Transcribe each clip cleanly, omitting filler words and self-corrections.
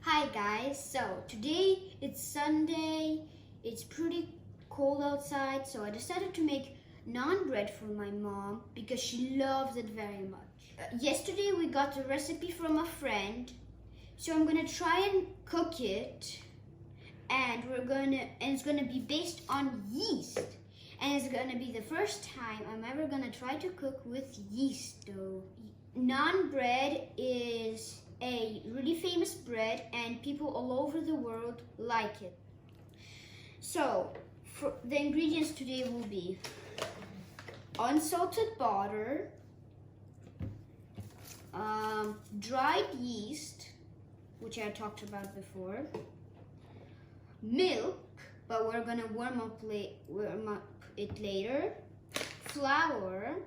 Hi guys, so today it's Sunday, it's pretty cold outside, so I decided to make naan bread for my mom because she loves it very much. Yesterday we got the recipe from a friend, so I'm gonna try and cook it, and it's gonna be based on yeast. And it's gonna be the first time I'm ever gonna try to cook with yeast dough. Naan bread is a really famous bread and people all over the world like it. So, the ingredients today will be unsalted butter, dried yeast, which I talked about before, milk, but we're gonna warm up it later, flour,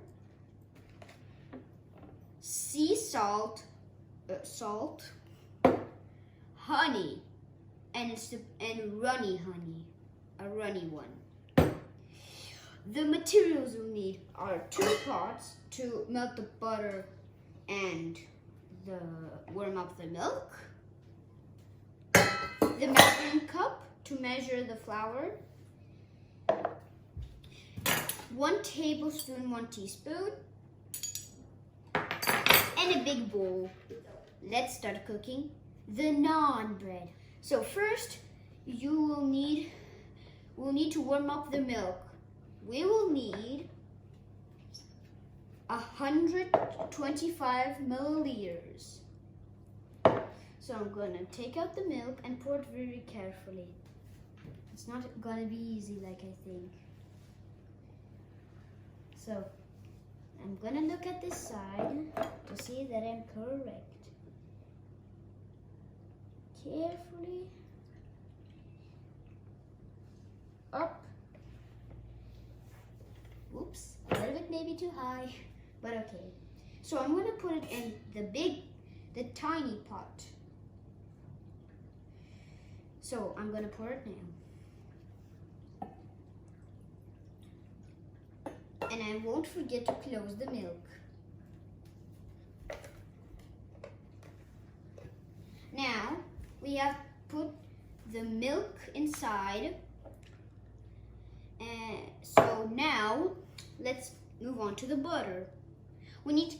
sea salt, honey, and runny honey, a runny one. The materials you'll need are 2 pots to melt the butter and warm up the milk, the measuring cup to measure the flour, 1 tablespoon, 1 teaspoon, and a big bowl. Let's start cooking the naan bread. So first, we'll need to warm up the milk. We will need 125 milliliters. So I'm gonna take out the milk and pour it very carefully. It's not gonna be easy like I think. So I'm gonna look at this side to see that I'm correct. Carefully up. Oops, a little bit maybe too high, but okay. So I'm gonna put it in the tiny pot. So I'm gonna pour it now. And I won't forget to close the milk. Now we have put the milk inside. And so now let's move on to the butter. We need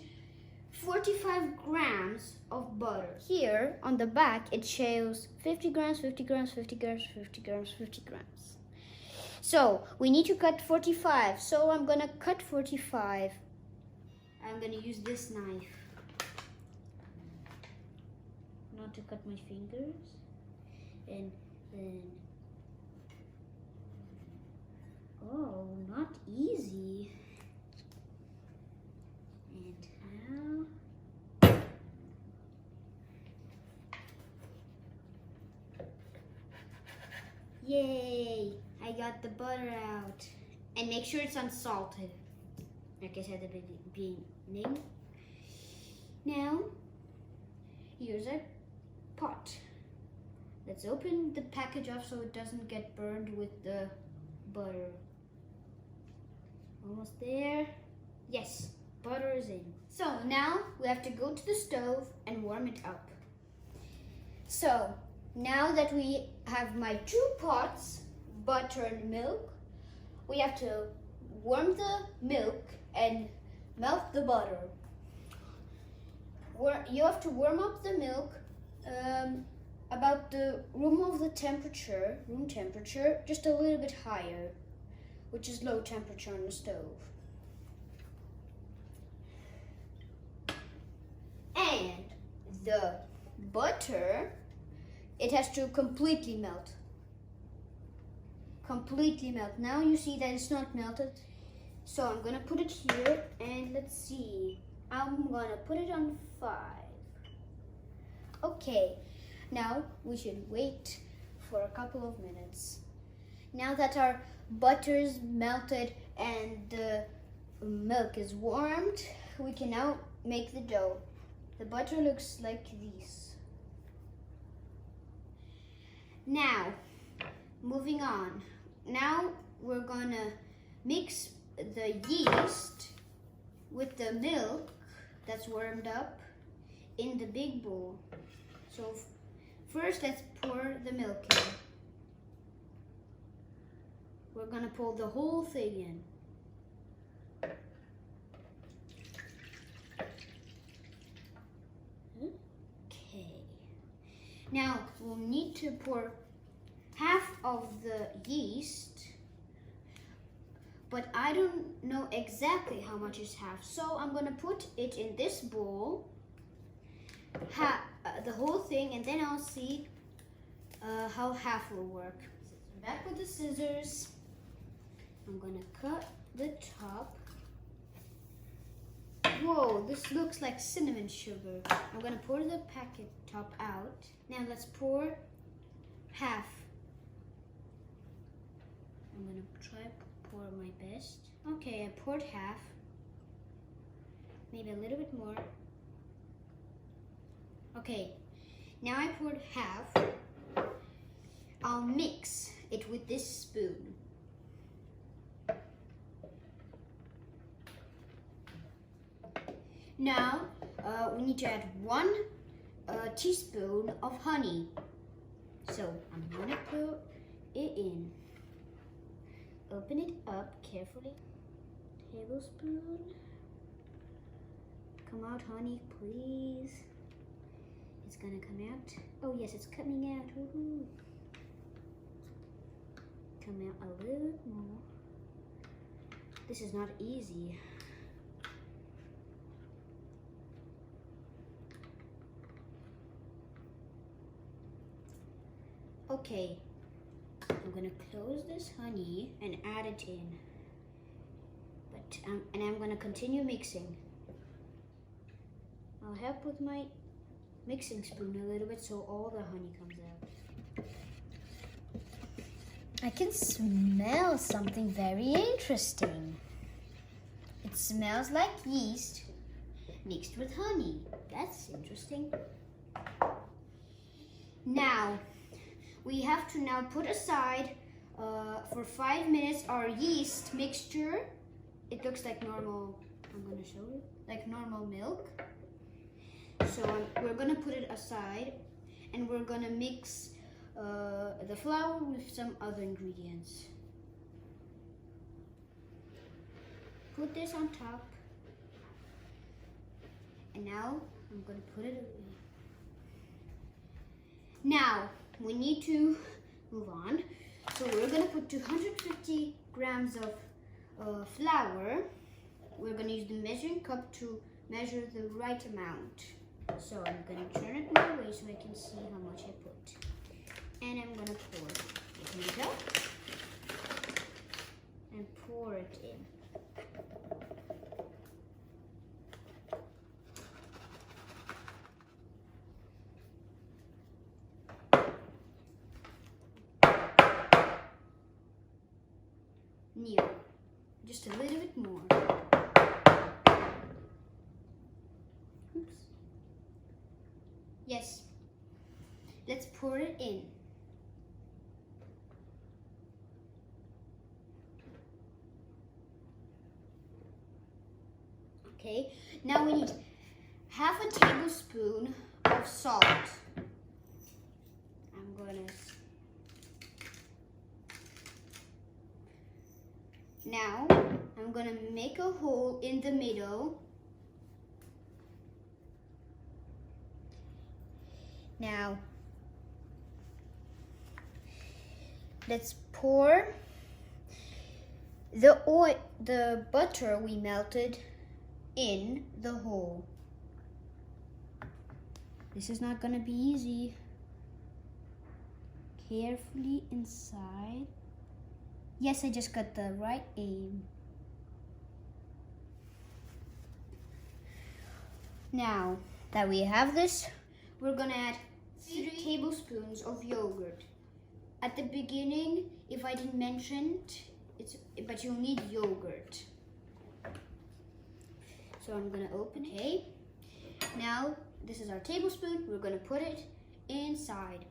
45 grams of butter. Here on the back it shows 50 grams, 50 grams, 50 grams, 50 grams, 50 grams. So we need to cut 45. So I'm gonna cut 45. I'm gonna use this knife. Not to cut my fingers. And then, oh, not easy. And now, yay! I got the butter out. And make sure it's unsalted, like I said at the beginning. Now, here's our pot. Let's open the package off so it doesn't get burned with the butter. Almost there. Yes, butter is in. So now we have to go to the stove and warm it up. So now that we have my 2 pots, butter and milk, we have to warm the milk and melt the butter. You have to warm up the milk about the room temperature, just a little bit higher, which is low temperature on the stove. And the butter, it has to completely melt. Now you see that it's not melted. So I'm gonna put it here and let's see. I'm gonna put it on 5. Okay, now we should wait for a couple of minutes. Now that our butter is melted and the milk is warmed, we can now make the dough. The butter looks like this. Now, moving on. Now we're gonna mix the yeast with the milk that's warmed up in the big bowl. So First, let's pour the milk in. We're gonna pour the whole thing in. Okay. Now, we'll need to pour half of the yeast, but I don't know exactly how much is half. So I'm gonna put it in this bowl, the whole thing, and then I'll see how half will work. So back with the scissors. I'm gonna cut the top. Whoa, this looks like cinnamon sugar. I'm gonna pour the packet top out. Now let's pour half. I'm gonna try to pour my best. Okay, I poured half. Maybe a little bit more. Okay, now I poured half. I'll mix it with this spoon. Now, we need to add 1 teaspoon of honey. So, I'm gonna put it in. Open it up carefully. Tablespoon. Come out, honey, please. It's gonna come out. Oh, yes, it's coming out. Woohoo. Come out a little bit more. This is not easy. Okay, I'm gonna close this honey and add it in. And I'm gonna continue mixing. I'll help with my mixing spoon a little bit so all the honey comes out. I can smell something very interesting. It smells like yeast mixed with honey. That's interesting. Now, we have to now put aside for 5 minutes our yeast mixture. It looks like normal, I'm gonna show you, like normal milk. So we're gonna put it aside and we're gonna mix the flour with some other ingredients. Put this on top. And now I'm gonna put it away. Now, we need to move on. So we're gonna put 250 grams of flour. We're gonna use the measuring cup to measure the right amount. So I'm gonna turn it my way so I can see how much I put. And I'm gonna pour it up and pour it in. Near, just a little bit more. Oops. Yes, let's pour it in. Okay, now we need half a tablespoon of salt. I'm gonna Now, I'm gonna make a hole in the middle. Now, let's pour the butter we melted in the hole. This is not gonna be easy. Carefully inside. Yes, I just got the right aim. Now that we have this, we're gonna add 3 tablespoons of yogurt. At the beginning, if I didn't mention it, but you'll need yogurt. So I'm gonna open it. Okay. Now, this is our tablespoon. We're gonna put it inside.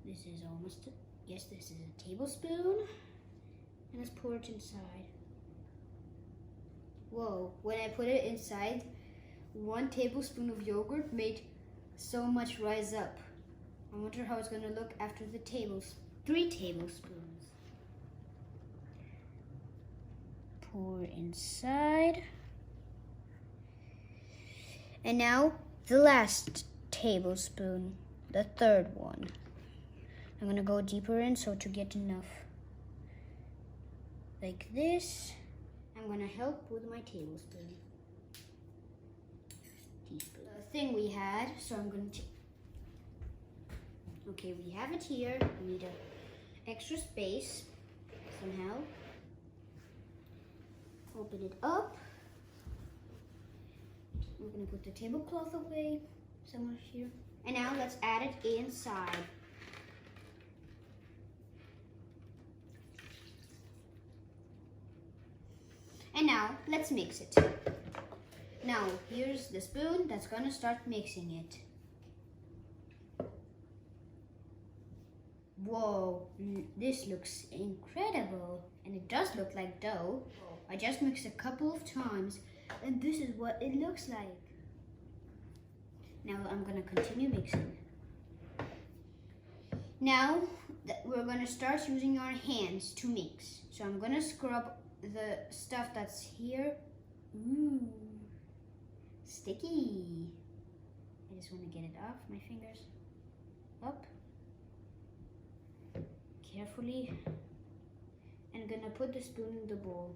This is almost, yes, this is a tablespoon. And let's pour it inside. Whoa, when I put it inside, 1 tablespoon of yogurt made so much rise up. I wonder how it's gonna look after the 3 tablespoons. Pour inside. And now the last tablespoon, the 3rd one. I'm gonna go deeper in so to get enough. Like this. I'm gonna help with my tablespoon. Teaspoon. The thing we had, so I'm gonna okay, we have it here. We need a extra space somehow. Open it up. We're gonna put the tablecloth away somewhere here. And now let's add it inside. And now let's mix it. Now here's the spoon that's gonna start mixing it. Whoa, this looks incredible. And it does look like dough. I just mixed a couple of times and this is what it looks like. Now I'm gonna continue mixing. Now we're gonna start using our hands to mix. So I'm gonna scrub the stuff that's here. Ooh, sticky. I just wanna get it off my fingers. Up. Carefully. And I'm gonna put the spoon in the bowl.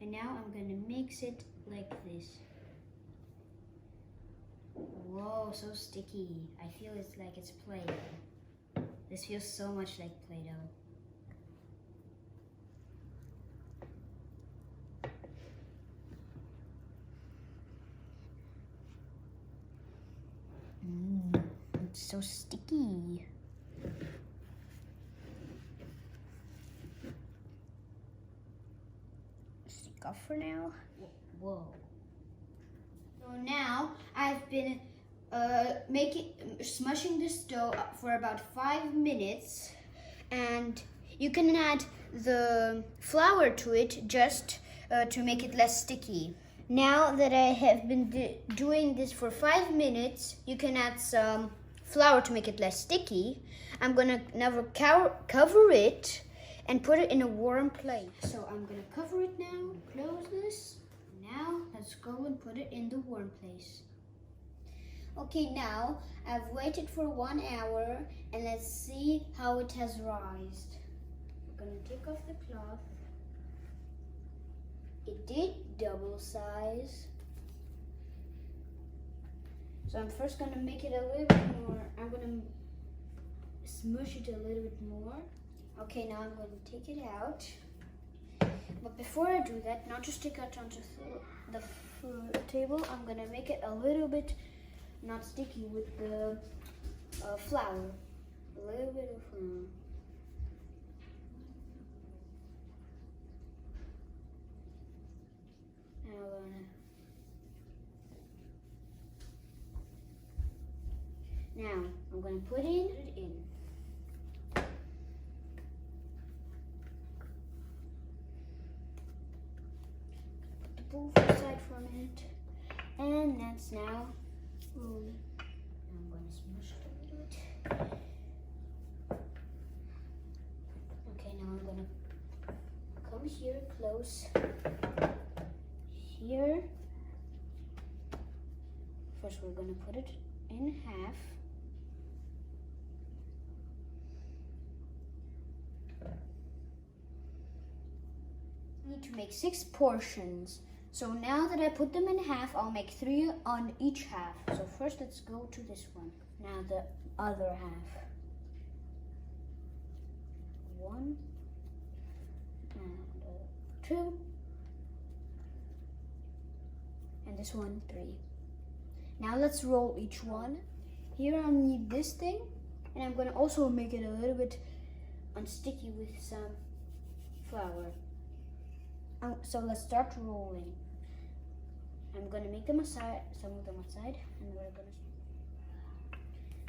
And now I'm gonna mix it like this. Whoa, so sticky. I feel it's like it's Play-Doh. This feels so much like Play-Doh. It's so sticky. Stick off for now. Whoa. So now I've been smushing this dough for about 5 minutes, and you can add the flour to it just to make it less sticky. Now that I have been doing this for 5 minutes, you can add some flour to make it less sticky. I'm gonna now cover it and put it in a warm place. So I'm gonna cover it now, close this. Now let's go and put it in the warm place. Okay, now I've waited for 1 hour and let's see how it has rised. I'm gonna take off the cloth. It did double size. So I'm first gonna make it a little bit more. I'm gonna smush it a little bit more. Okay, now I'm going to take it out. But before I do that, not to stick out onto the table, I'm gonna make it a little bit not sticky with the flour. A little bit of flour. Now I'm gonna put it in. Put the bowl aside for a minute, and that's now rolling. I'm gonna smush it a little bit. Okay, now I'm gonna come here close. Here. First, we're gonna put it in half. Need to make 6 portions. So now that I put them in half, I'll make 3 on each half. So first let's go to this one. Now the other half. 1 and 2. And this one 3. Now let's roll each one. Here I'll need this thing, and I'm gonna also make it a little bit unsticky with some flour. So let's start rolling. I'm gonna make them aside, some of them aside, and we're gonna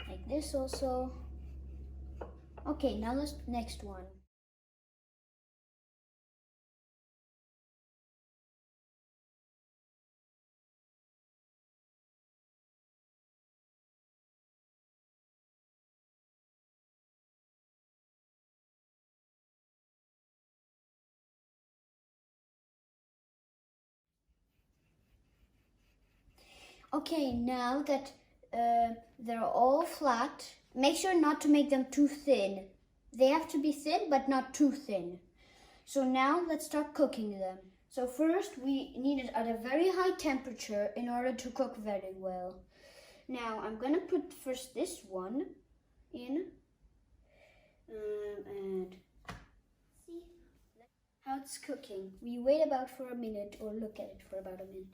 like this also. Okay, now let's next one. Okay, now that they're all flat, make sure not to make them too thin. They have to be thin, but not too thin. So now let's start cooking them. So first we need it at a very high temperature in order to cook very well. Now I'm gonna put first this one in and see how it's cooking. We wait about for a minute or look at it for about a minute.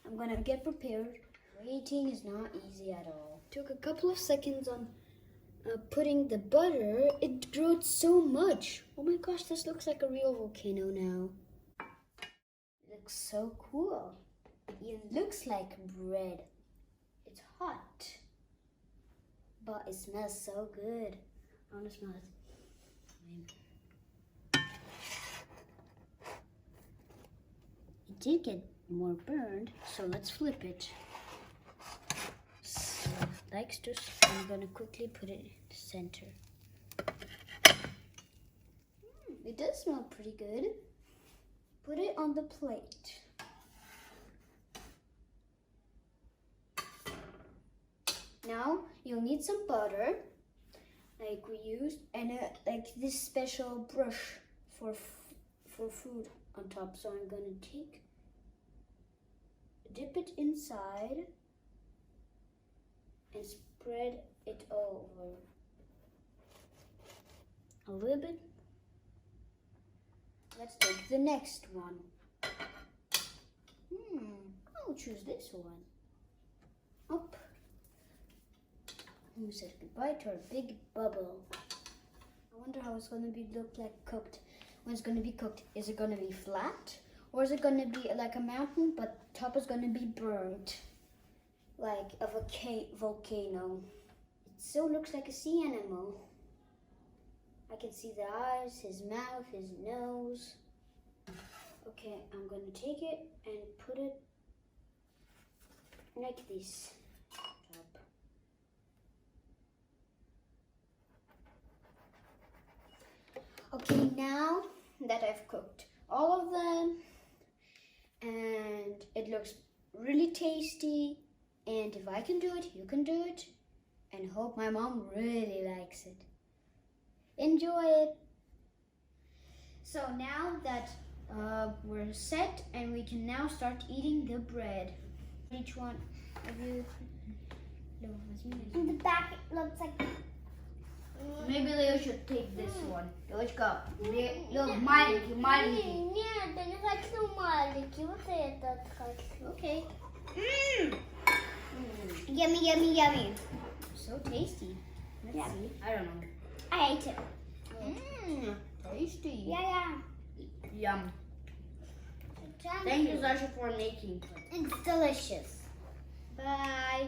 I'm gonna get prepared. Waiting is not easy at all. Took a couple of seconds on putting the butter. It grew so much. Oh my gosh, this looks like a real volcano now. It looks so cool. It looks like bread. It's hot, but it smells so good. I want to smell it. It did get more burned, so let's flip it. So, I'm gonna quickly put it in the center. It does smell pretty good. Put it on the plate. Now you'll need some butter, like we used, and like this special brush for food on top. So I'm gonna dip it inside and spread it all over. A little bit. Let's take the next one. I'll choose this one. Up. We said goodbye to our big bubble. I wonder how it's going to look like cooked. When it's going to be cooked, is it going to be flat? Or is it going to be like a mountain, but top is going to be burnt? Like a volcano. It still looks like a sea animal. I can see the eyes, his mouth, his nose. Okay, I'm going to take it and put it like this. Okay, now that I've cooked all of them and it looks really tasty, and if I can do it, you can do it, and hope my mom really likes it. Enjoy it! So now that we're set and we can now start eating the bread. Each one of you. In the back it looks like... Maybe Leo should take this one. Девочка, Leo, маленький. Нет, я не хочу маленький. Вот этот хочу. Okay. Yummy, yummy, yummy. So tasty. Let's see. I don't know. I ate it. Tasty. Yeah. Yum. Thank you, Sasha, for making. It's delicious. Bye.